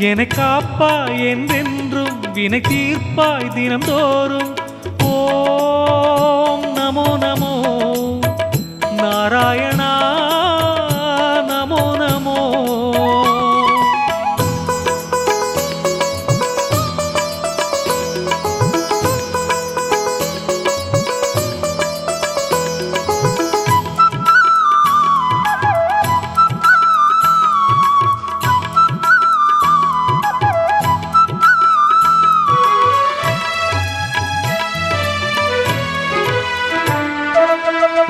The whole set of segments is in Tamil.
என்னை காப்பாய் என்றென்றும் வினை தீர்ப்பாய் தினம்தோறும். ஓம் நமோ நமோ நாராயணா நமோ நமோ.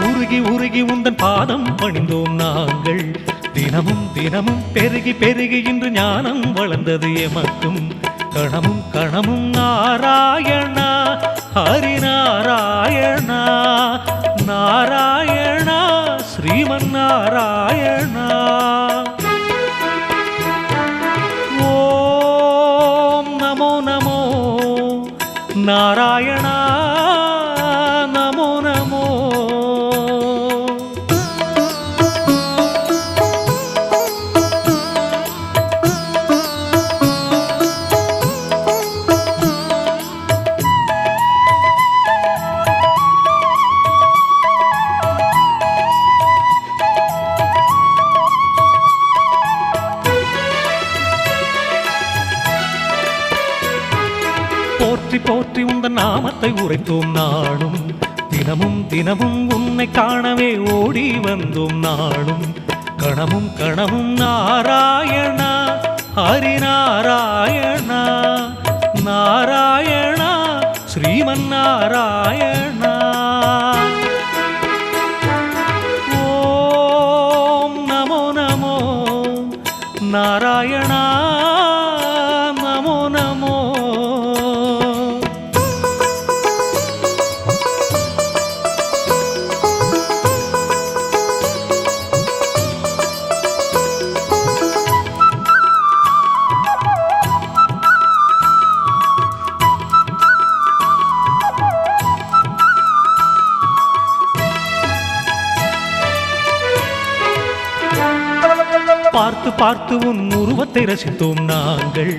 உருகி உருகி உந்தன் பாதம் பணிந்தோம் நாங்கள். தினமும் தினமும் பெருகி பெருகி இன்று ஞானம் வளர்ந்தது எமக்கும். கணமும் கணமும் நாராயணா ஹரிநாராயணா நாராயணா ஸ்ரீமன் நாராயணா. ஓம் நமோ நமோ நாராயணா நமோ நமோ. போற்றி போற்றி உந்தன் நாமத்தை உரைத்தோம் நாளும். தினமும் தினமும் உன்னை காணவே ஓடி வந்தோம் நாளும். கணமும் கணமும் நாராயணா ஹரிநாராயணா நாராயணா ஸ்ரீமன் நாராயணா. ஓம் நமோ நமோ நாராயணா நமோ நமோ. பார்த்து பார்த்து உன் உருவத்தை ரசித்தோம் நாங்கள்.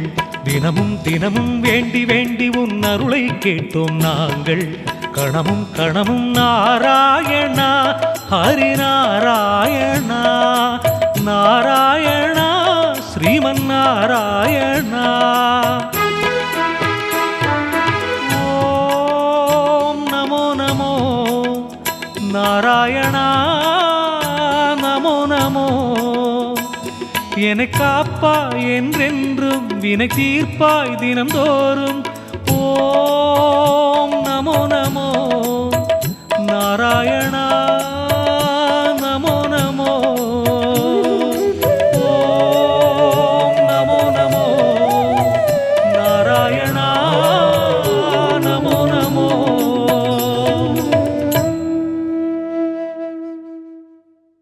தினமும் தினமும் வேண்டி வேண்டி உன் அருளை கேட்டோம் நாங்கள். கணமும் கணமும் நாராயணா ஹரிநாராயணா நாராயணா ஸ்ரீமன் நாராயணா. ஓம் நமோ நமோ நாராயணா நமோ நமோ. என்னை காப்பாய் என்றென்றும் வினை தீர்ப்பாய் தினம்தோறும். ஓம் நமோ நமோ நாராயண